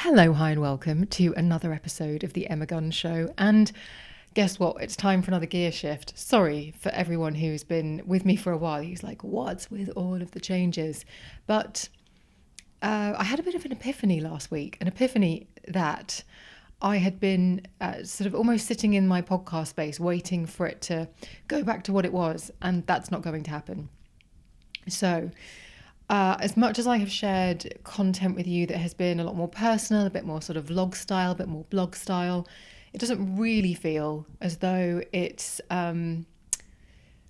Hello, hi, and welcome to another episode of The Emma Gunn Show. And guess what? It's time for another gear shift. Sorry for everyone who's been with me for a while. Who's like, what's with all of the changes? But I had a bit of an epiphany last week, an epiphany that I had been sort of almost sitting in my podcast space waiting for it to go back to what it was. And that's not going to happen. So as much as I have shared content with you that has been a lot more personal, a bit more sort of vlog style, a bit more blog style, it doesn't really feel as though it's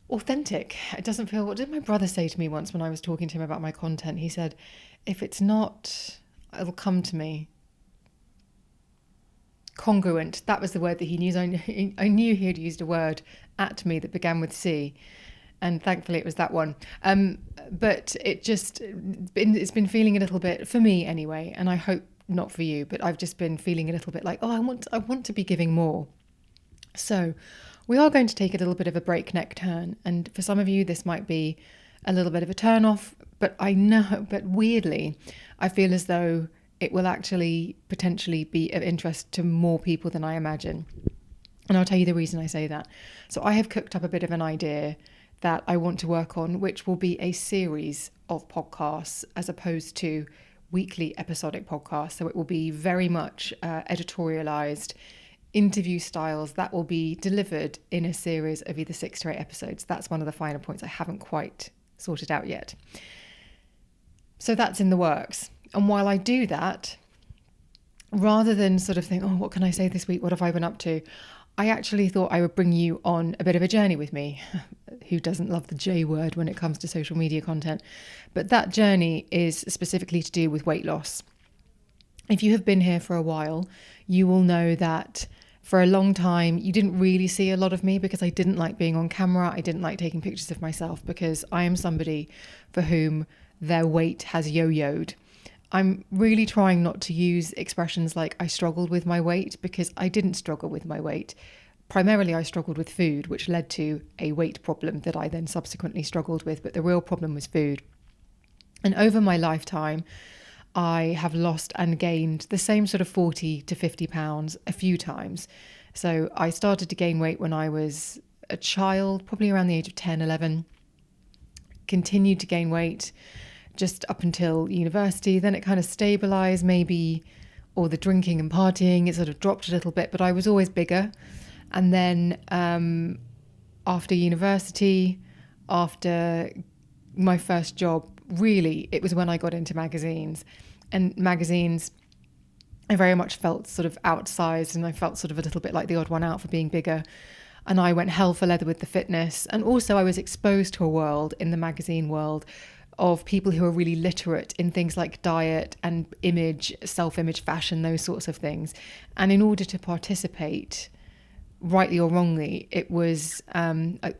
authentic. It doesn't feel, what did my brother say to me once when I was talking to him about my content? He said, if it's not, it'll come to me. Congruent, that was the word that he used. I knew he had used a word at me that began with C. And thankfully it was that one. But it's been feeling a little bit, for me anyway, and I hope not for you, but I've just been feeling a little bit like, I want to be giving more. So we are going to take a little bit of a breakneck turn. And for some of you, this might be a little bit of a turn off, but weirdly, I feel as though it will actually potentially be of interest to more people than I imagine. And I'll tell you the reason I say that. So I have cooked up a bit of an idea that I want to work on, which will be a series of podcasts as opposed to weekly episodic podcasts. So it will be very much editorialized interview styles that will be delivered in a series of either 6 to 8 episodes. That's one of the finer points I haven't quite sorted out yet. So that's in the works. And while I do that, rather than sort of think, what can I say this week? What have I been up to? I actually thought I would bring you on a bit of a journey with me. Who doesn't love the J word when it comes to social media content? But that journey is specifically to do with weight loss. If you have been here for a while, you will know that for a long time, you didn't really see a lot of me because I didn't like being on camera. I didn't like taking pictures of myself because I am somebody for whom their weight has yo-yoed. I'm really trying not to use expressions like I struggled with my weight because I didn't struggle with my weight. Primarily, I struggled with food, which led to a weight problem that I then subsequently struggled with. But the real problem was food. And over my lifetime, I have lost and gained the same sort of 40 to 50 pounds a few times. So I started to gain weight when I was a child, probably around the age of 10, 11. Continued to gain weight just up until university. Then it kind of stabilized maybe, or the drinking and partying, it sort of dropped a little bit, but I was always bigger. And then after university, after my first job, really, it was when I got into magazines. And magazines, I very much felt sort of outsized, and I felt sort of a little bit like the odd one out for being bigger. And I went hell for leather with the fitness. And also I was exposed to a world in the magazine world of people who are really literate in things like diet and image, self-image, fashion, those sorts of things. And in order to participate, rightly or wrongly, it was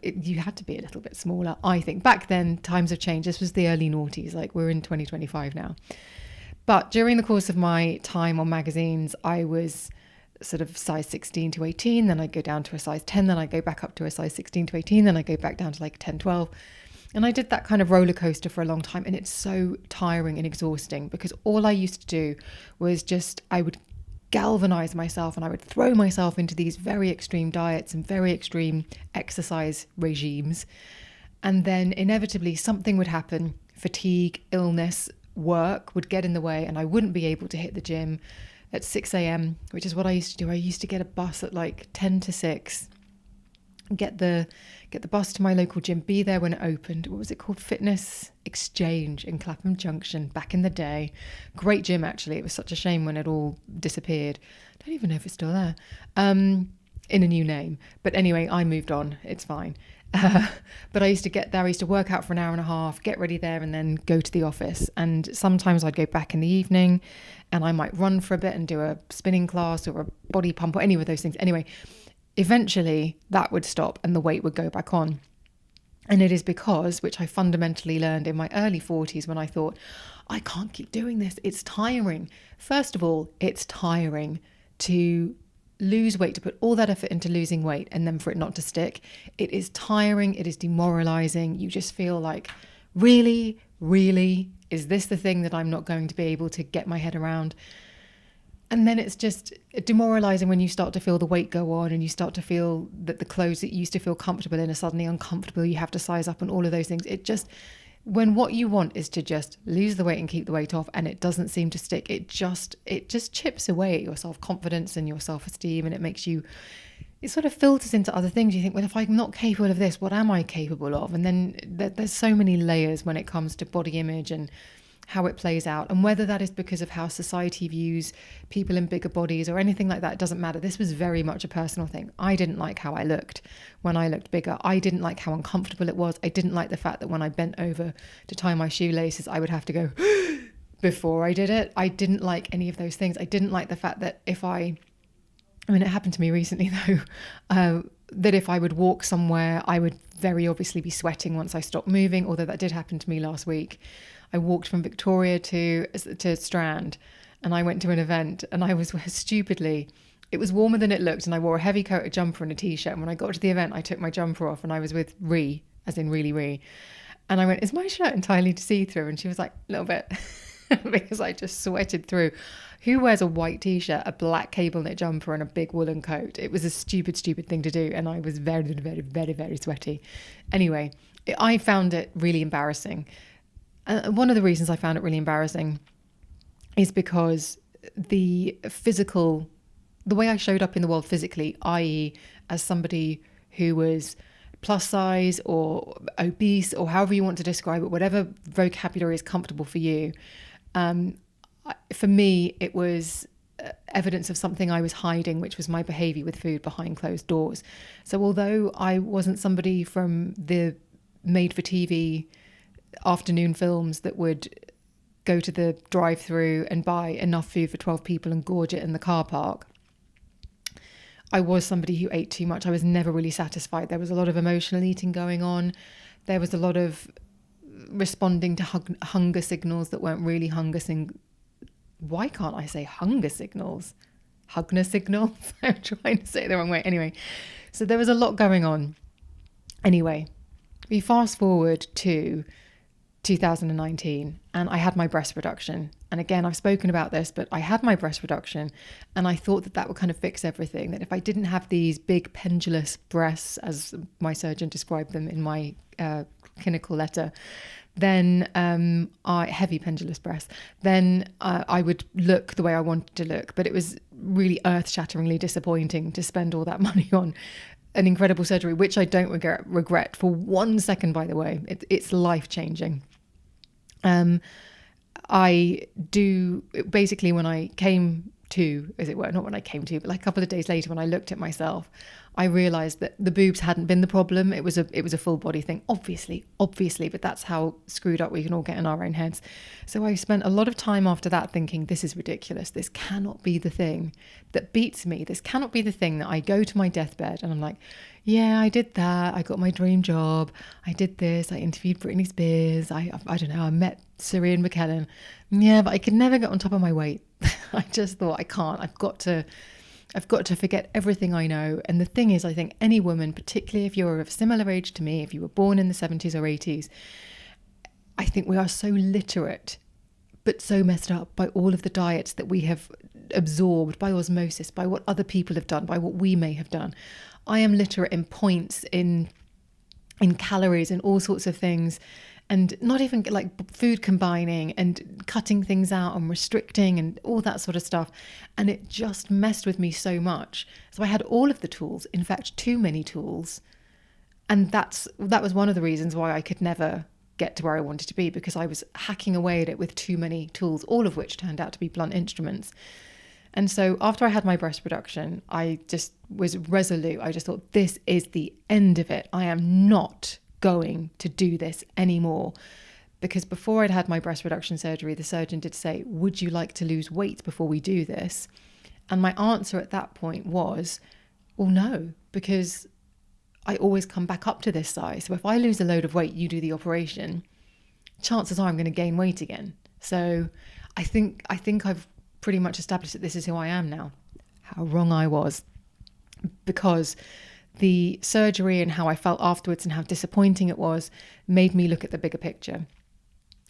you had to be a little bit smaller, I think. Back then, times have changed. This was the early noughties, like we're in 2025 now. But during the course of my time on magazines, I was sort of size 16 to 18, then I'd go down to a size 10, then I'd go back up to a size 16 to 18, then I'd go back down to like 10, 12. And I did that kind of roller coaster for a long time, and it's so tiring and exhausting because all I used to do was I would galvanize myself and I would throw myself into these very extreme diets and very extreme exercise regimes. And then inevitably something would happen, fatigue, illness, work would get in the way, and I wouldn't be able to hit the gym at 6 a.m., which is what I used to do. I used to get a bus at like 10 to 6, get the bus to my local gym, be there when it opened. What was it called? Fitness Exchange in Clapham Junction back in the day. Great gym, actually. It was such a shame when it all disappeared. I don't even know if it's still there. In a new name. But anyway, I moved on. It's fine. But I used to get there. I used to work out for an hour and a half, get ready there, and then go to the office. And sometimes I'd go back in the evening and I might run for a bit and do a spinning class or a body pump or any of those things. Anyway, eventually that would stop and the weight would go back on. And it is because, which I fundamentally learned in my early 40s when I thought, I can't keep doing this. It's tiring. First of all, it's tiring to lose weight, to put all that effort into losing weight and then for it not to stick. It is tiring. It is demoralizing. You just feel like, really, is this the thing that I'm not going to be able to get my head around? And then it's just demoralizing when you start to feel the weight go on and you start to feel that the clothes that you used to feel comfortable in are suddenly uncomfortable. You have to size up and all of those things. It just, when what you want is to just lose the weight and keep the weight off and it doesn't seem to stick, it just chips away at your self-confidence and your self-esteem, and it makes you, it sort of filters into other things. You think, well, if I'm not capable of this, what am I capable of? And then there's so many layers when it comes to body image and how it plays out, and whether that is because of how society views people in bigger bodies or anything like that, it doesn't matter. This was very much a personal thing. I didn't like how I looked when I looked bigger. I didn't like how uncomfortable it was. I didn't like the fact that when I bent over to tie my shoelaces, I would have to go before I did it. I didn't like any of those things. I didn't like the fact that if I mean, it happened to me recently though, that if I would walk somewhere, I would very obviously be sweating once I stopped moving, although that did happen to me last week. I walked from Victoria to Strand, and I went to an event, and I was stupidly, it was warmer than it looked, and I wore a heavy coat, a jumper and a t-shirt. And when I got to the event, I took my jumper off, and I was with Ree, as in really Ree. And I went, is my shirt entirely see-through? And she was like, a little bit, because I just sweated through. Who wears a white t-shirt, a black cable knit jumper and a big woolen coat? It was a stupid thing to do. And I was very, very, very, very sweaty. Anyway, I found it really embarrassing. One of the reasons I found it really embarrassing is because the way I showed up in the world physically, i.e. as somebody who was plus size or obese or however you want to describe it, whatever vocabulary is comfortable for you, for me, it was evidence of something I was hiding, which was my behaviour with food behind closed doors. So although I wasn't somebody from the made-for-TV afternoon films that would go to the drive-through and buy enough food for 12 people and gorge it in the car park, I was somebody who ate too much. I was never really satisfied. There was a lot of emotional eating going on. There was a lot of responding to hunger signals that weren't really hunger signals. Why can't I say hunger signals? Hugner signals? I'm trying to say it the wrong way. Anyway, so there was a lot going on. Anyway, we fast forward to 2019 and I had my breast reduction. And again, I've spoken about this, but I had my breast reduction and I thought that would kind of fix everything. That if I didn't have these big pendulous breasts, as my surgeon described them in my clinical letter, then heavy pendulous breasts, then I would look the way I wanted to look. But it was really earth-shatteringly disappointing to spend all that money on an incredible surgery, which I don't regret for 1 second, by the way. It's life-changing. I do, basically when I came to, as it were, not when I came to, but like a couple of days later when I looked at myself, I realised that the boobs hadn't been the problem. It was a full body thing, obviously, but that's how screwed up we can all get in our own heads. So I spent a lot of time after that thinking, this is ridiculous. This cannot be the thing that beats me. This cannot be the thing that I go to my deathbed and I'm like, yeah, I did that. I got my dream job. I did this. I interviewed Britney Spears. I don't know. I met Sir Ian McKellen. Yeah, but I could never get on top of my weight. I just thought, I can't. I've got to forget everything I know. And the thing is, I think any woman, particularly if you're of a similar age to me, if you were born in the 70s or 80s, I think we are so literate, but so messed up by all of the diets that we have absorbed by osmosis, by what other people have done, by what we may have done. I am literate in points, in calories, and all sorts of things. And not even like food combining and cutting things out and restricting and all that sort of stuff. And it just messed with me so much. So I had all of the tools, in fact, too many tools. And that was one of the reasons why I could never get to where I wanted to be, because I was hacking away at it with too many tools, all of which turned out to be blunt instruments. And so after I had my breast reduction, I just was resolute. I just thought, this is the end of it. I am not going to do this anymore. Because before I'd had my breast reduction surgery, the surgeon did say, would you like to lose weight before we do this? And my answer at that point was, well, no, because I always come back up to this size. So if I lose a load of weight, you do the operation, chances are I'm going to gain weight again. So I think I've pretty much established that this is who I am now. How wrong I was. Because the surgery and how I felt afterwards and how disappointing it was made me look at the bigger picture.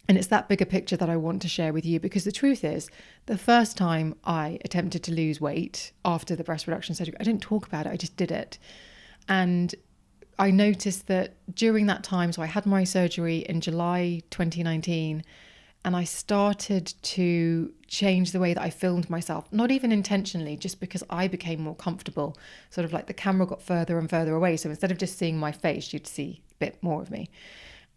And it's that bigger picture that I want to share with you, because the truth is, the first time I attempted to lose weight after the breast reduction surgery, I didn't talk about it, I just did it. And I noticed that during that time, so I had my surgery in July 2019, and I started to change the way that I filmed myself, not even intentionally, just because I became more comfortable. Sort of like the camera got further and further away. So instead of just seeing my face, you'd see a bit more of me.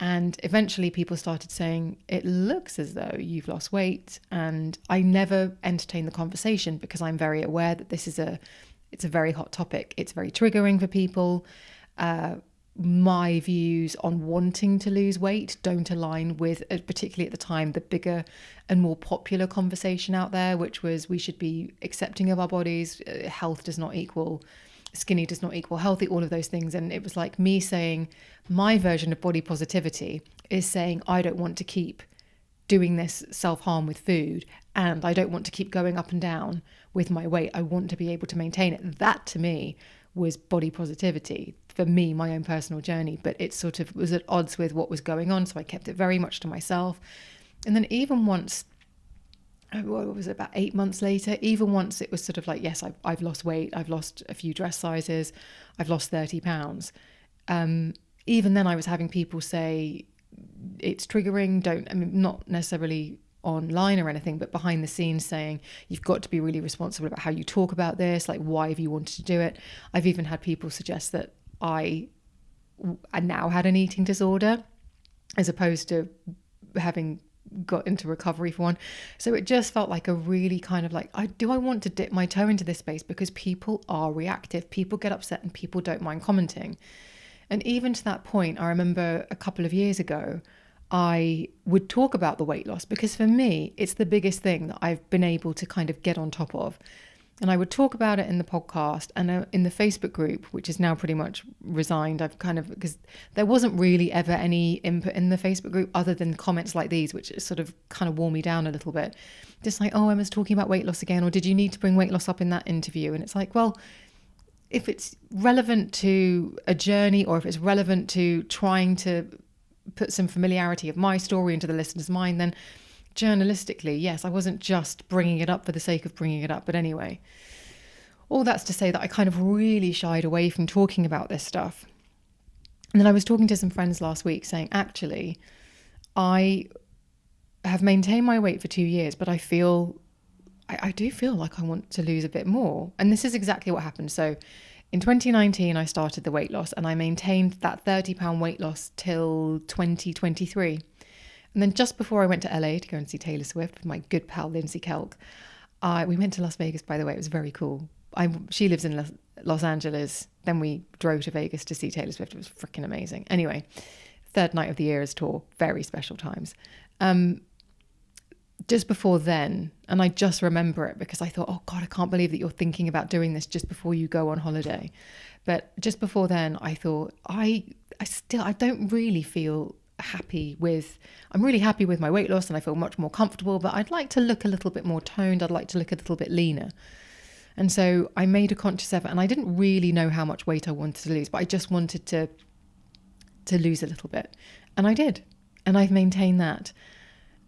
And eventually people started saying, it looks as though you've lost weight. And I never entertain the conversation because I'm very aware that it's a very hot topic. It's very triggering for people. My views on wanting to lose weight don't align with, particularly at the time, the bigger and more popular conversation out there, which was we should be accepting of our bodies. Health does not equal skinny, does not equal healthy, all of those things. And it was like me saying, my version of body positivity is saying, I don't want to keep doing this self-harm with food, and I don't want to keep going up and down with my weight. I want to be able to maintain it. That to me was body positivity, for me, my own personal journey. But it sort of was at odds with what was going on, so I kept it very much to myself. And then even once, what was it, about 8 months later, even once it was sort of like, yes, I've lost weight, I've lost a few dress sizes, I've lost 30 pounds. Even then I was having people say, it's triggering, not necessarily online or anything, but behind the scenes saying, you've got to be really responsible about how you talk about this, like why have you wanted to do it? I've even had people suggest that I now had an eating disorder as opposed to having got into recovery for one. So it just felt like a really kind of like, I want to dip my toe into this space, because people are reactive, people get upset, and people don't mind commenting. And even to that point, I remember a couple of years ago, I would talk about the weight loss, because for me, it's the biggest thing that I've been able to kind of get on top of. And I would talk about it in the podcast and in the Facebook group, which is now pretty much resigned. Because there wasn't really ever any input in the Facebook group other than comments like these, which sort of kind of wore me down a little bit. Just like, oh, Emma's talking about weight loss again, or did you need to bring weight loss up in that interview? And it's like, well, if it's relevant to a journey, or if it's relevant to trying to put some familiarity of my story into the listener's mind, then journalistically, yes, I wasn't just bringing it up for the sake of bringing it up. But anyway, all that's to say that I kind of really shied away from talking about this stuff. And then I was talking to some friends last week saying, actually, I have maintained my weight for 2 years, but I do feel like I want to lose a bit more. And this is exactly what happened. So in 2019, I started the weight loss, and I maintained that 30-pound weight loss till 2023. And then just before I went to LA to go and see Taylor Swift with my good pal, Lindsay Kelk, we went to Las Vegas, by the way. It was very cool. She lives in Los Angeles. Then we drove to Vegas to see Taylor Swift. It was freaking amazing. Anyway, third night of the Eras tour, very special times. Just before then, and I just remember it because I thought, oh God, I can't believe that you're thinking about doing this just before you go on holiday. But just before then, I thought, I don't really feel I'm really happy with my weight loss, and I feel much more comfortable, but I'd like to look a little bit more toned. I'd like to look a little bit leaner. And so I made a conscious effort, and I didn't really know how much weight I wanted to lose, but I just wanted to lose a little bit. And I did. And I've maintained that.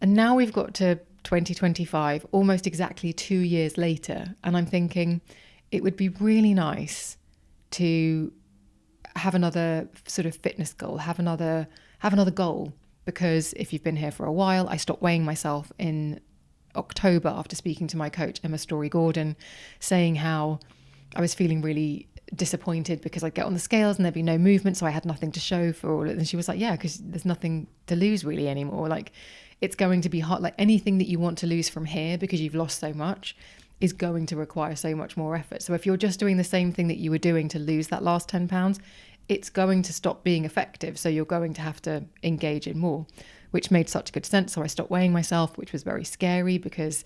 And now we've got to 2025, almost exactly 2 years later. And I'm thinking it would be really nice to have another sort of fitness goal, have another goal. Because if you've been here for a while, I stopped weighing myself in October after speaking to my coach, Emma Story-Gordon, saying how I was feeling really disappointed because I'd get on the scales and there'd be no movement, so I had nothing to show for all of it. And she was like, yeah, because there's nothing to lose really anymore. Like, it's going to be hard. Like, anything that you want to lose from here, because you've lost so much, is going to require so much more effort. So if you're just doing the same thing that you were doing to lose that last 10 pounds, it's going to stop being effective. So you're going to have to engage in more, which made such good sense. So I stopped weighing myself, which was very scary, because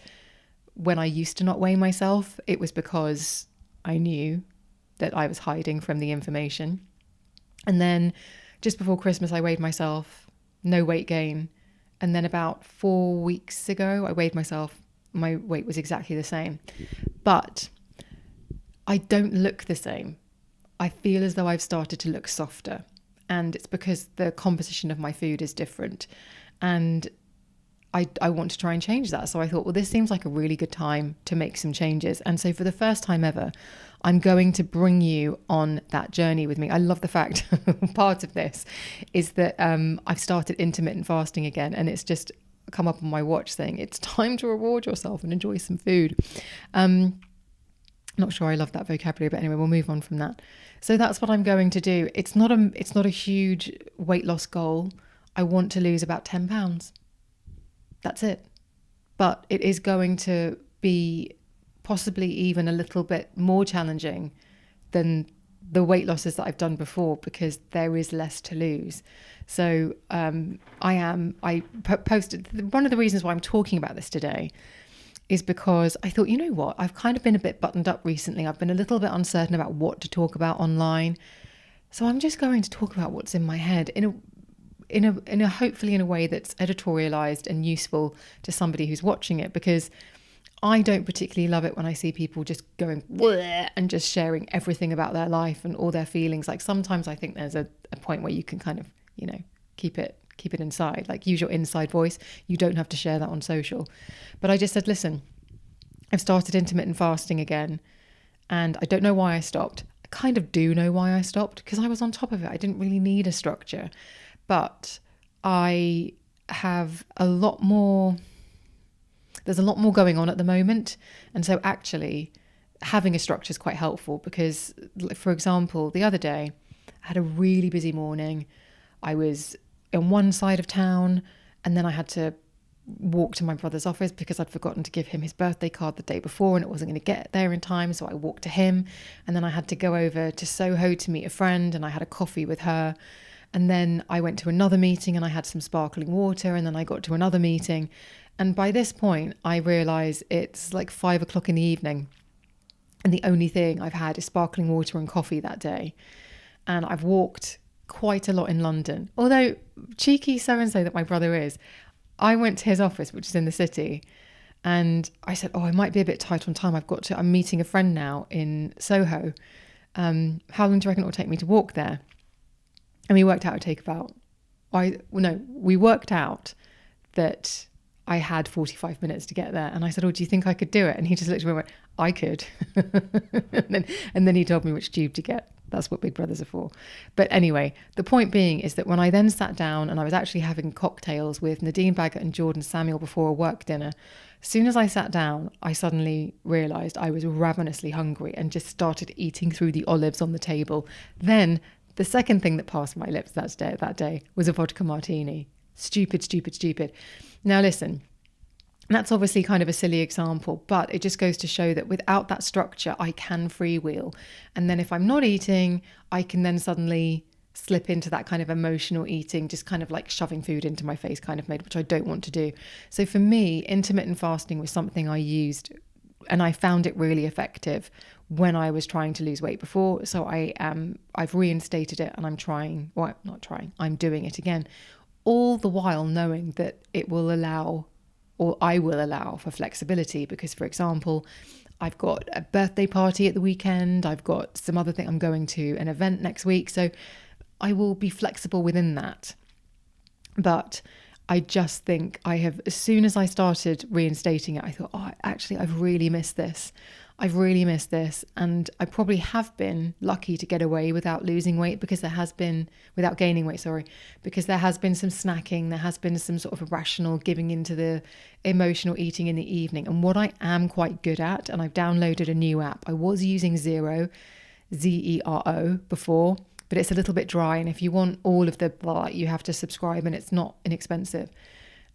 when I used to not weigh myself, it was because I knew that I was hiding from the information. And then just before Christmas, I weighed myself, no weight gain. And then about 4 weeks ago, I weighed myself. My weight was exactly the same. But I don't look the same. I feel as though I've started to look softer. And it's because the composition of my food is different. And I want to try and change that. So I thought, well, this seems like a really good time to make some changes. And so for the first time ever, I'm going to bring you on that journey with me. I love the fact part of this is that I've started intermittent fasting again, and it's just come up on my watch saying it's time to reward yourself and enjoy some food. Not sure I love that vocabulary, but anyway, we'll move on from that. So that's what I'm going to do. It's not a huge weight loss goal. I want to lose about 10 pounds. That's it. But it is going to be possibly even a little bit more challenging than the weight losses that I've done before, because there is less to lose. So I posted, one of the reasons why I'm talking about this today is because I thought, you know what, I've kind of been a bit buttoned up recently. I've been a little bit uncertain about what to talk about online. So I'm just going to talk about what's in my head in a hopefully in a way that's editorialized and useful to somebody who's watching it, because I don't particularly love it when I see people just going bleh and just sharing everything about their life and all their feelings. Like sometimes I think there's a point where you can kind of, keep it inside, like use your inside voice. You don't have to share that on social. But I just said, listen, I've started intermittent fasting again, and I don't know why I stopped. I kind of do know why I stopped, because I was on top of it. I didn't really need a structure, but I have there's a lot more going on at the moment. And so actually having a structure is quite helpful, because, for example, the other day I had a really busy morning. I was on one side of town, and then I had to walk to my brother's office because I'd forgotten to give him his birthday card the day before, and it wasn't going to get there in time. So I walked to him, and then I had to go over to Soho to meet a friend, and I had a coffee with her. And then I went to another meeting and I had some sparkling water, and then I got to another meeting. And by this point, I realise it's like 5 o'clock in the evening, and the only thing I've had is sparkling water and coffee that day. And I've walked quite a lot in London. Although, cheeky so-and-so that my brother is, I went to his office, which is in the city, and I said, I might be a bit tight on time. I'm meeting a friend now in Soho. How long do you reckon it will take me to walk there? And we worked out it would take we worked out that I had 45 minutes to get there. And I said, do you think I could do it? And he just looked at me and went, I could. and then he told me which tube to get. That's what big brothers are for. But anyway, the point being is that when I then sat down and I was actually having cocktails with Nadine Baggett and Jordan Samuel before a work dinner, as soon as I sat down, I suddenly realised I was ravenously hungry and just started eating through the olives on the table. Then the second thing that passed my lips that day was a vodka martini. Stupid. Now listen, that's obviously kind of a silly example, but it just goes to show that without that structure, I can freewheel. And then if I'm not eating, I can then suddenly slip into that kind of emotional eating, just kind of like shoving food into my face kind of mode, which I don't want to do. So for me, intermittent fasting was something I used, and I found it really effective when I was trying to lose weight before. So I've reinstated it, and I'm doing it again, all the while knowing that it will allow, or I will allow, for flexibility. Because, for example, I've got a birthday party at the weekend. I've got some other thing. I'm going to an event next week. So I will be flexible within that. But I just think as soon as I started reinstating it, I thought, I've really missed this. And I probably have been lucky to get away without losing weight, because without gaining weight, because there has been some snacking, there has been some sort of irrational giving into the emotional eating in the evening. And what I am quite good at, and I've downloaded a new app. I was using Zero, Zero before, but it's a little bit dry. And if you want all of the you have to subscribe, and it's not inexpensive.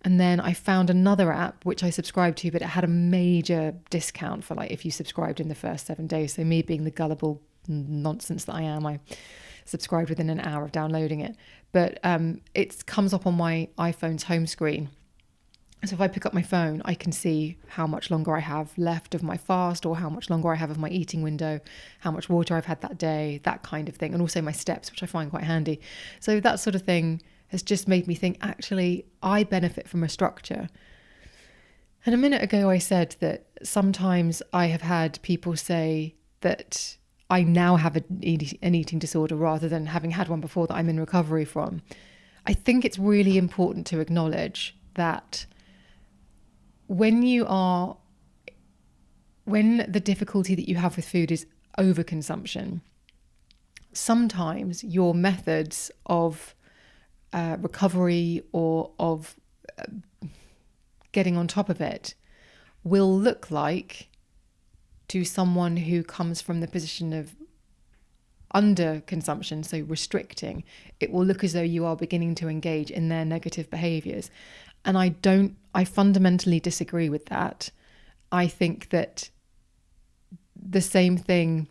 And then I found another app which I subscribed to, but it had a major discount for if you subscribed in the first 7 days. So me being the gullible nonsense that I am, I subscribed within an hour of downloading it. But it comes up on my iPhone's home screen. So if I pick up my phone, I can see how much longer I have left of my fast, or how much longer I have of my eating window, how much water I've had that day, that kind of thing. And also my steps, which I find quite handy. So that sort of thing has just made me think, actually, I benefit from a structure. And a minute ago, I said that sometimes I have had people say that I now have an eating disorder rather than having had one before that I'm in recovery from. I think it's really important to acknowledge that when the difficulty that you have with food is overconsumption, sometimes your methods of recovery or of getting on top of it will look like, to someone who comes from the position of under consumption, so restricting, it will look as though you are beginning to engage in their negative behaviors. And I fundamentally disagree with that. I think that the same thing,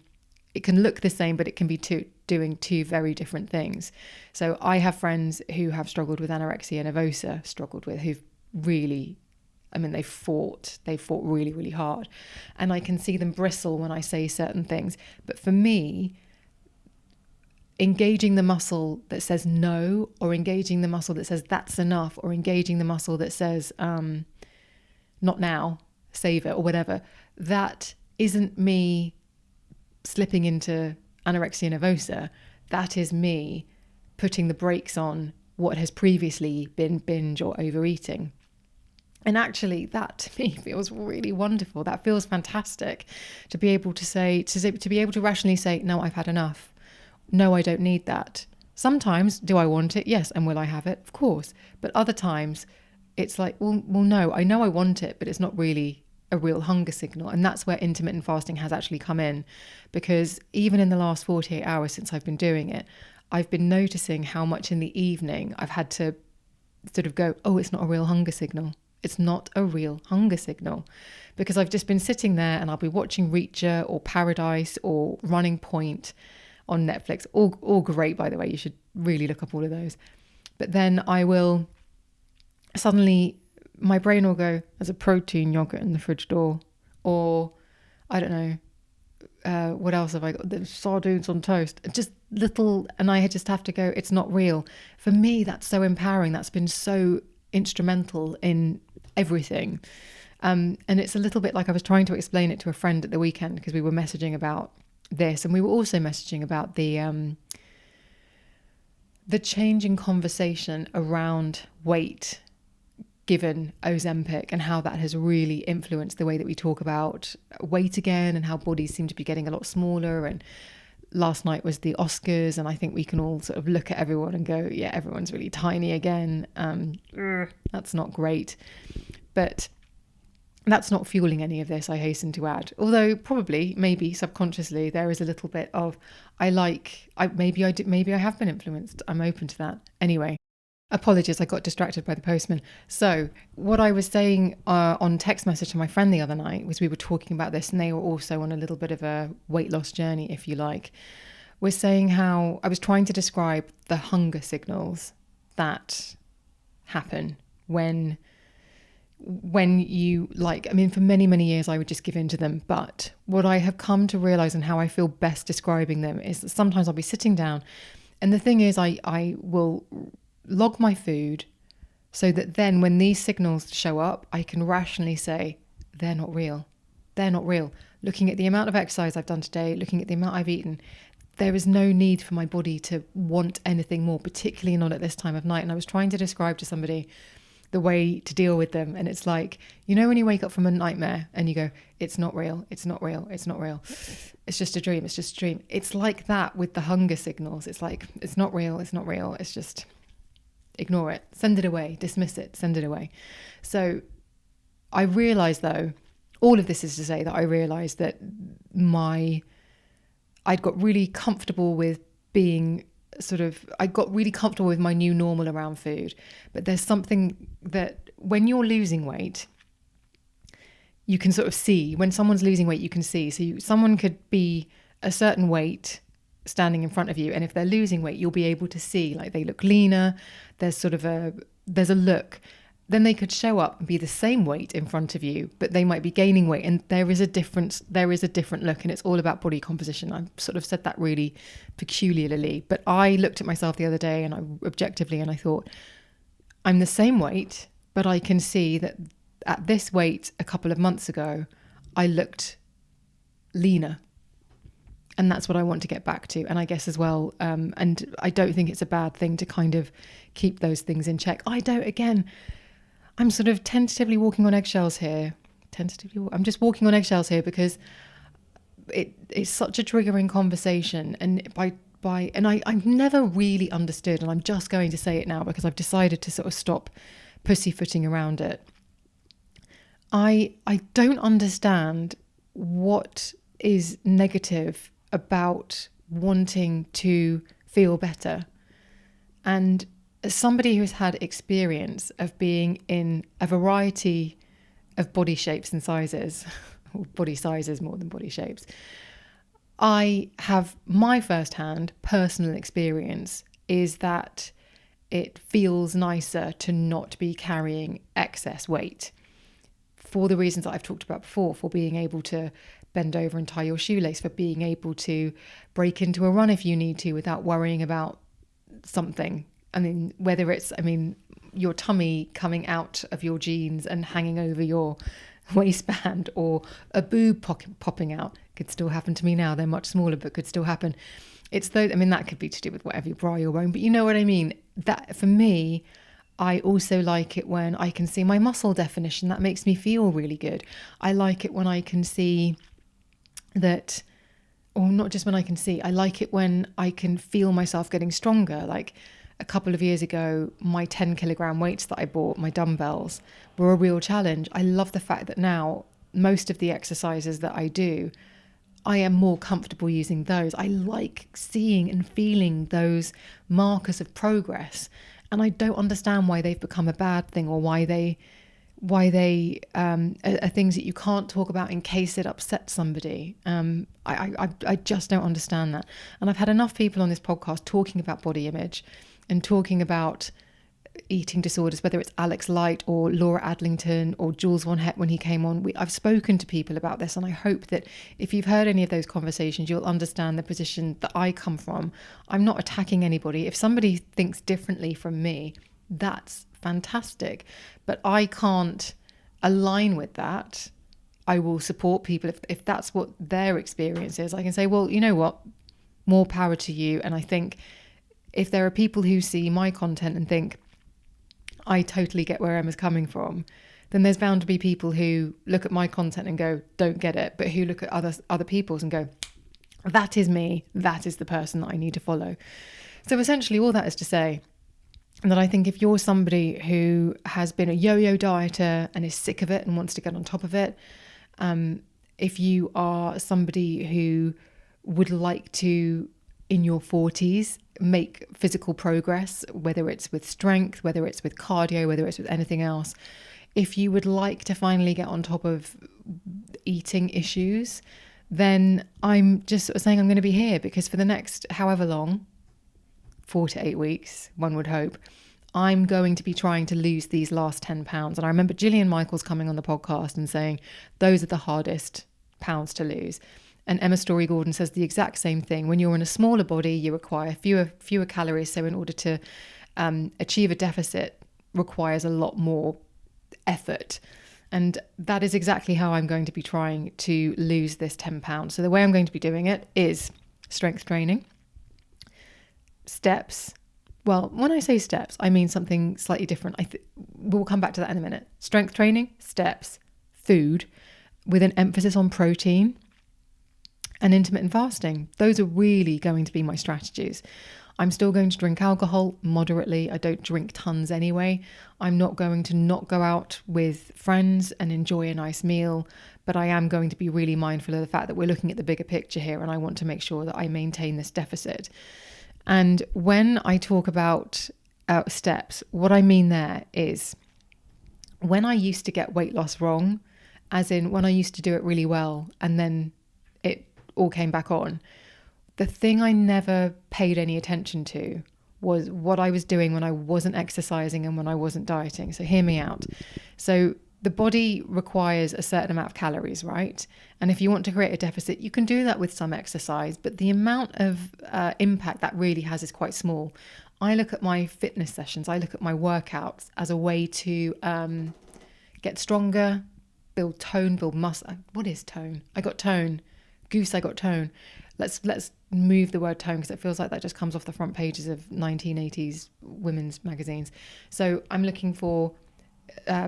it can look the same, but it can be doing two very different things. So I have friends who have struggled with anorexia nervosa, who've really, they fought really, really hard. And I can see them bristle when I say certain things. But for me, engaging the muscle that says no, or engaging the muscle that says that's enough, or engaging the muscle that says not now, save it, or whatever, that isn't me slipping into anorexia nervosa. That is me putting the brakes on what has previously been binge or overeating. And actually, that to me feels really wonderful. That feels fantastic to be able to be able to rationally say, no, I've had enough. No, I don't need that. Sometimes, do I want it? Yes. And will I have it? Of course. But other times it's like, well, no, I know I want it, but it's not really a real hunger signal. And that's where intermittent fasting has actually come in, because even in the last 48 hours since I've been doing it, I've been noticing how much in the evening I've had to sort of go, oh, it's not a real hunger signal. It's not a real hunger signal, because I've just been sitting there and I'll be watching Reacher or Paradise or Running Point on Netflix. All great, by the way. You should really look up all of those. But then I will suddenly, my brain will go, there's a protein yogurt in the fridge door, or I don't know, what else have I got? There's sardines on toast. Just little, and I just have to go, it's not real. For me, that's so empowering. That's been so instrumental in everything. And it's a little bit like I was trying to explain it to a friend at the weekend, because we were messaging about this, and we were also messaging about the change in conversation around weight given Ozempic, and how that has really influenced the way that we talk about weight again, and how bodies seem to be getting a lot smaller. And last night was the Oscars, and I think we can all sort of look at everyone and go, yeah, everyone's really tiny again. That's not great. But that's not fueling any of this, I hasten to add. Although probably, maybe subconsciously, there is a little bit of, maybe I have been influenced. I'm open to that. Anyway, apologies, I got distracted by the postman. So what I was saying on text message to my friend the other night was, we were talking about this, and they were also on a little bit of a weight loss journey, if you like. We're saying how I was trying to describe the hunger signals that happen when you for many, many years I would just give in to them. But what I have come to realize, and how I feel best describing them, is that sometimes I'll be sitting down, and the thing is I will log my food, so that then when these signals show up, I can rationally say, they're not real. They're not real. Looking at the amount of exercise I've done today, looking at the amount I've eaten, there is no need for my body to want anything more, particularly not at this time of night. And I was trying to describe to somebody the way to deal with them. And it's like, when you wake up from a nightmare and you go, it's not real, it's not real, it's not real. It's just a dream, it's just a dream. It's like that with the hunger signals. It's like, it's not real, it's not real. It's just, ignore it, send it away, dismiss it, send it away. So I realised, though, all of this is to say that I realised that I'd got really comfortable with I got really comfortable with my new normal around food. But there's something that when you're losing weight, you can sort of see. When someone's losing weight, you can see. So someone could be a certain weight standing in front of you, and if they're losing weight, you'll be able to see, like, they look leaner. There's a look. Then they could show up and be the same weight in front of you, but they might be gaining weight, and there is a difference. There is a different look, and it's all about body composition. I've sort of said that really peculiarly, but I looked at myself the other day, and I thought, I'm the same weight, but I can see that at this weight a couple of months ago, I looked leaner. And that's what I want to get back to. And I guess as well, and I don't think it's a bad thing to kind of keep those things in check. I'm sort of tentatively walking on eggshells here. I'm just walking on eggshells here because it's such a triggering conversation, and I've never really understood, and I'm just going to say it now because I've decided to sort of stop pussyfooting around it. I don't understand what is negative about wanting to feel better. And as somebody who's had experience of being in a variety of body shapes and sizes, or body sizes more than body shapes, I have my first-hand personal experience is that it feels nicer to not be carrying excess weight for the reasons that I've talked about before, for being able to bend over and tie your shoelace, for being able to break into a run if you need to without worrying about something. I mean, whether it's, your tummy coming out of your jeans and hanging over your waistband, or a boob popping out. Could still happen to me now. They're much smaller, but could still happen. It's those, that could be to do with whatever you bra you're wearing, but you know what I mean? That, for me, I also like it when I can see my muscle definition. That makes me feel really good. I like it when I can see that, or not just when I can see, I like it when I can feel myself getting stronger. Like a couple of years ago, my 10 kilogram weights that I bought, my dumbbells, were a real challenge. I love the fact that now most of the exercises that I do, I am more comfortable using those. I like seeing and feeling those markers of progress. And I don't understand why they've become a bad thing, or why they are things that you can't talk about in case it upsets somebody. I just don't understand that. And I've had enough people on this podcast talking about body image and talking about eating disorders, whether it's Alex Light or Laura Adlington or Jules Von Het when he came on. I've spoken to people about this, and I hope that if you've heard any of those conversations, you'll understand the position that I come from. I'm not attacking anybody. If somebody thinks differently from me, that's fantastic. But I can't align with that. I will support people if that's what their experience is. I can say, well, you know what? More power to you. And I think if there are people who see my content and think, I totally get where Emma's coming from, then there's bound to be people who look at my content and go, don't get it, but who look at other people's and go, that is me, that is the person that I need to follow. So essentially all that is to say that I think if you're somebody who has been a yo-yo dieter and is sick of it and wants to get on top of it, if you are somebody who would like to, in your 40s, make physical progress, whether it's with strength, whether it's with cardio, whether it's with anything else, if you would like to finally get on top of eating issues, then I'm just sort of saying I'm going to be here, because for the next however long, 4 to 8 weeks, one would hope, I'm going to be trying to lose these last 10 pounds. And I remember Gillian Michaels coming on the podcast and saying, those are the hardest pounds to lose. And Emma Story-Gordon says the exact same thing. When you're in a smaller body, you require fewer calories. So in order to achieve a deficit requires a lot more effort. And that is exactly how I'm going to be trying to lose this 10 pounds. So the way I'm going to be doing it is strength training, steps. Well, when I say steps, I mean something slightly different. We'll come back to that in a minute. Strength training, steps, food, with an emphasis on protein, and intermittent fasting. Those are really going to be my strategies. I'm still going to drink alcohol moderately. I don't drink tons anyway. I'm not going to not go out with friends and enjoy a nice meal, but I am going to be really mindful of the fact that we're looking at the bigger picture here, and I want to make sure that I maintain this deficit. And when I talk about steps, what I mean there is when I used to get weight loss wrong, as in when I used to do it really well and then it all came back on, the thing I never paid any attention to was what I was doing when I wasn't exercising and when I wasn't dieting. So hear me out. So the body requires a certain amount of calories, right? And if you want to create a deficit, you can do that with some exercise, but the amount of impact that really has is quite small. I look at my fitness sessions, I look at my workouts as a way to get stronger, build tone, build muscle. What is tone? I got tone. Goose, I got tone. Let's move the word tone, because it feels like that just comes off the front pages of 1980s women's magazines. So I'm looking for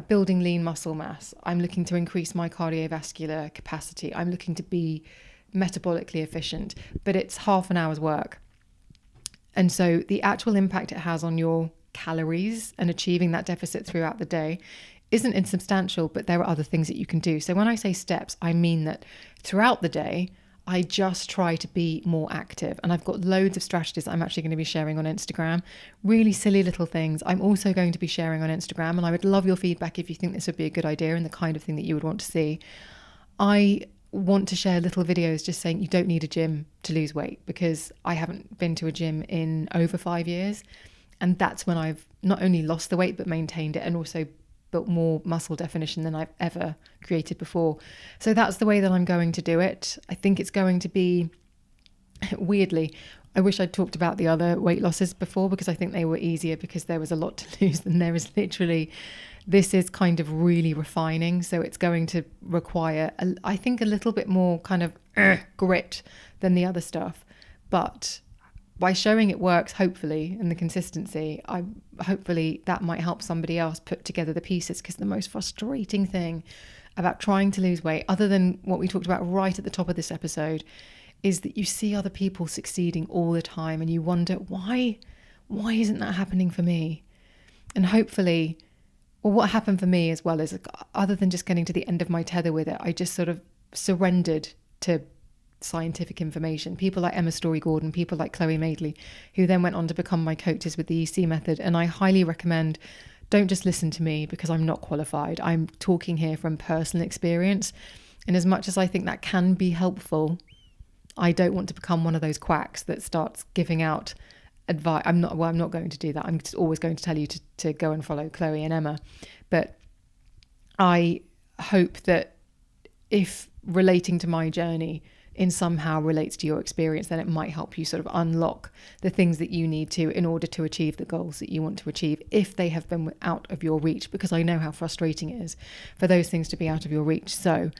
building lean muscle mass. I'm looking to increase my cardiovascular capacity. I'm looking to be metabolically efficient, but it's half an hour's work. And so the actual impact it has on your calories and achieving that deficit throughout the day isn't insubstantial, but there are other things that you can do. So when I say steps, I mean that throughout the day, I just try to be more active. And I've got loads of strategies I'm actually going to be sharing on Instagram, really silly little things. I'm also going to be sharing on Instagram, and I would love your feedback if you think this would be a good idea and the kind of thing that you would want to see. I want to share little videos just saying you don't need a gym to lose weight, because I haven't been to a gym in over 5 years. And that's when I've not only lost the weight, but maintained it, and also built more muscle definition than I've ever created before. So that's the way that I'm going to do it. I think it's going to be, weirdly, I wish I'd talked about the other weight losses before, because I think they were easier because there was a lot to lose than there is literally. This is kind of really refining. So it's going to require, I think, a little bit more kind of grit than the other stuff. But by showing it works, hopefully, and the consistency, hopefully that might help somebody else put together the pieces. Because the most frustrating thing about trying to lose weight, other than what we talked about right at the top of this episode, is that you see other people succeeding all the time and you wonder, why isn't that happening for me? And hopefully, well, what happened for me as well is, other than just getting to the end of my tether with it, I just sort of surrendered to scientific information. People like Emma Story-Gordon, people like Chloe Madeley, who then went on to become my coaches with the EC method. And I highly recommend, don't just listen to me because I'm not qualified. I'm talking here from personal experience. And as much as I think that can be helpful, I don't want to become one of those quacks that starts giving out advice. I'm not going to do that. I'm just always going to tell you to go and follow Chloe and Emma. But I hope that if relating to my journey in somehow relates to your experience, then it might help you sort of unlock the things that you need to in order to achieve the goals that you want to achieve, if they have been out of your reach, because I know how frustrating it is for those things to be out of your reach. So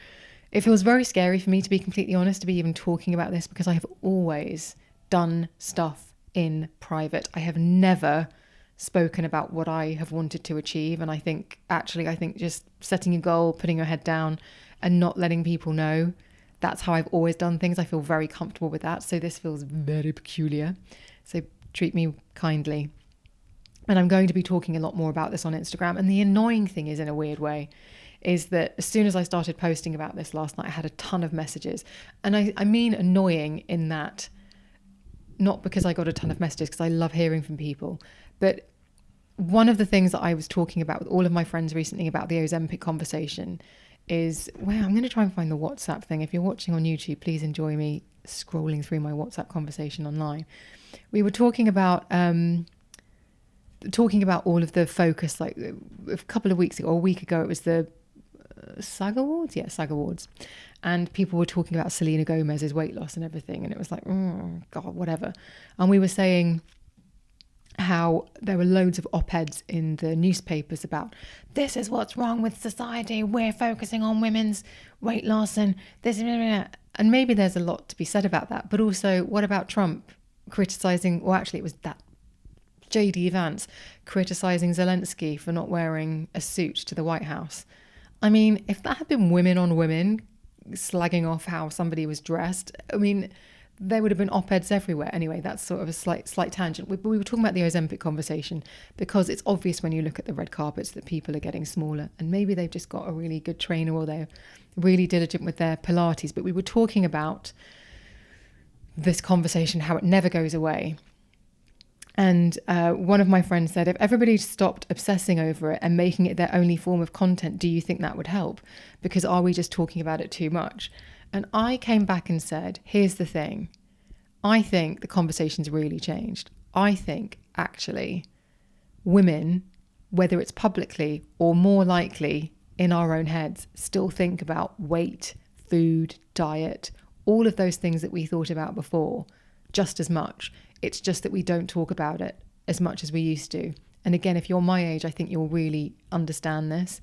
it feels very scary for me, to be completely honest, to be even talking about this, because I have always done stuff in private. I have never spoken about what I have wanted to achieve. And I think just setting a goal, putting your head down and not letting people know, that's how I've always done things. I feel very comfortable with that. So this feels very peculiar. So treat me kindly. And I'm going to be talking a lot more about this on Instagram. And the annoying thing is, in a weird way, is that as soon as I started posting about this last night, I had a ton of messages. And I mean annoying in that, not because I got a ton of messages, because I love hearing from people, but one of the things that I was talking about with all of my friends recently about the Ozempic conversation is, wow, I'm going to try and find the WhatsApp thing. If you're watching on YouTube, please enjoy me scrolling through my WhatsApp conversation online. We were talking about all of the focus, like a couple of weeks ago, or a week ago, it was the SAG Awards? Yeah, SAG Awards. And people were talking about Selena Gomez's weight loss and everything. And it was like, God, whatever. And we were saying how there were loads of op-eds in the newspapers about, this is what's wrong with society, we're focusing on women's weight loss and this, and maybe there's a lot to be said about that. But also, what about Trump criticizing, or actually it was that JD Vance criticizing Zelensky for not wearing a suit to the White House. I mean, if that had been women on women slagging off how somebody was dressed, I mean, there would have been op-eds everywhere. Anyway, that's sort of a slight tangent. We were talking about the Ozempic conversation because it's obvious when you look at the red carpets that people are getting smaller, and maybe they've just got a really good trainer or they're really diligent with their Pilates. But we were talking about this conversation, how it never goes away. And one of my friends said, if everybody stopped obsessing over it and making it their only form of content, do you think that would help? Because are we just talking about it too much? And I came back and said, here's the thing. I think the conversation's really changed. I think, actually, women, whether it's publicly or more likely in our own heads, still think about weight, food, diet, all of those things that we thought about before, just as much. It's just that we don't talk about it as much as we used to. And again, if you're my age, I think you'll really understand this,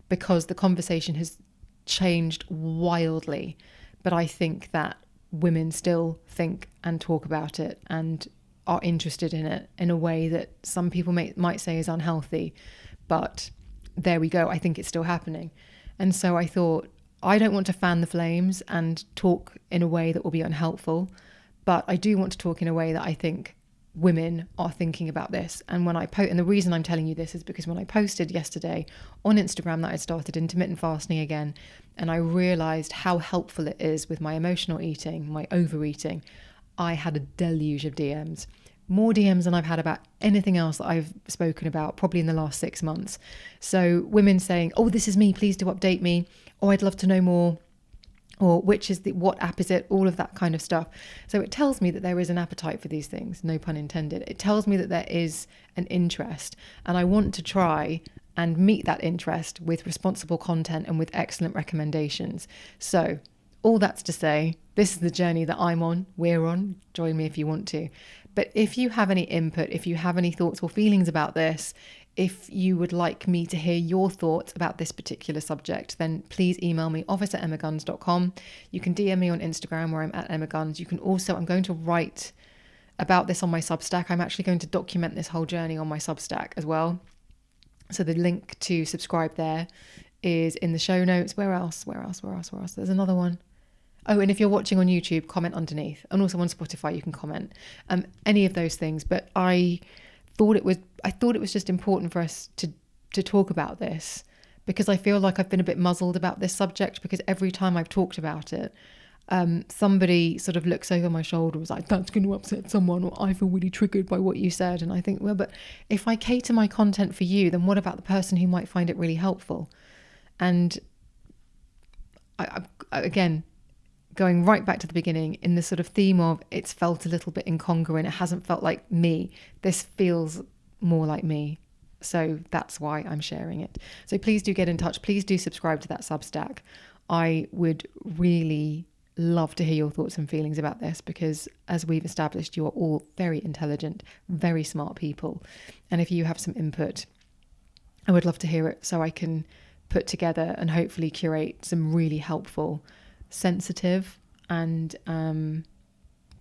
because the conversation has changed wildly. But I think that women still think and talk about it and are interested in it in a way that some people might say is unhealthy. But there we go. I think it's still happening. And so I thought, I don't want to fan the flames and talk in a way that will be unhelpful, but I do want to talk in a way that I think women are thinking about this. And when and the reason I'm telling you this is because when I posted yesterday on Instagram that I started intermittent fasting again, and I realized how helpful it is with my emotional eating, my overeating, I had a deluge of DMs. More DMs than I've had about anything else that I've spoken about probably in the last 6 months. So women saying, oh, this is me, please do update me. Oh, I'd love to know more. Or what app is it? All of that kind of stuff. So it tells me that there is an appetite for these things, no pun intended. It tells me that there is an interest, and I want to try and meet that interest with responsible content and with excellent recommendations. So all that's to say, this is the journey that I'm on, we're on. Join me if you want to. But if you have any input, if you have any thoughts or feelings about this, if you would like me to hear your thoughts about this particular subject, then please email me, office@emmaguns.com. You can DM me on Instagram where I'm at emmaguns. You can also, I'm going to write about this on my Substack. I'm actually going to document this whole journey on my Substack as well. So the link to subscribe there is in the show notes. Where else? There's another one. Oh, and if you're watching on YouTube, comment underneath. And also on Spotify, you can comment. Any of those things. But I thought it was just important for us to talk about this, because I feel like I've been a bit muzzled about this subject, because every time I've talked about it, somebody sort of looks over my shoulder and was like, that's going to upset someone, or I feel really triggered by what you said. And I think, well, but if I cater my content for you, then what about the person who might find it really helpful? And I again, going right back to the beginning, in the sort of theme of it's felt a little bit incongruent, it hasn't felt like me, this feels more like me. So that's why I'm sharing it. So please do get in touch. Please do subscribe to that Substack. I would really love to hear your thoughts and feelings about this, because as we've established, you are all very intelligent, very smart people. And if you have some input, I would love to hear it, so I can put together and hopefully curate some really helpful, sensitive and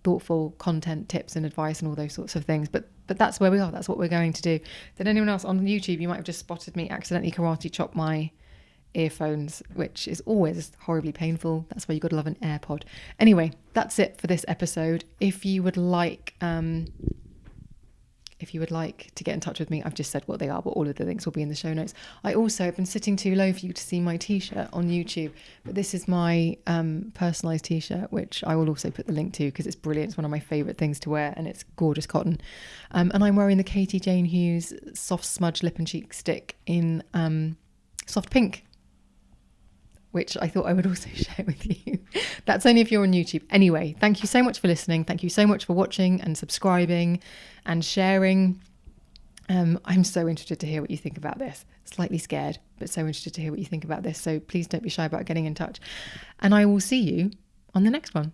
thoughtful content, tips and advice and all those sorts of things. But that's where we are. That's what we're going to do. Did anyone else on YouTube, you might have just spotted me accidentally karate chop my earphones, which is always horribly painful. That's why you got to love an AirPod. Anyway, that's it for this episode. If you would like to get in touch with me, I've just said what they are, but all of the links will be in the show notes. I also have been sitting too low for you to see my t-shirt on YouTube, but this is my personalised t-shirt, which I will also put the link to, because it's brilliant. It's one of my favourite things to wear, and it's gorgeous cotton. And I'm wearing the Katie Jane Hughes Soft Smudge Lip and Cheek Stick in soft pink, which I thought I would also share with you. That's only if you're on YouTube. Anyway, thank you so much for listening. Thank you so much for watching and subscribing and sharing. I'm so interested to hear what you think about this. Slightly scared, but so interested to hear what you think about this. So please don't be shy about getting in touch. And I will see you on the next one.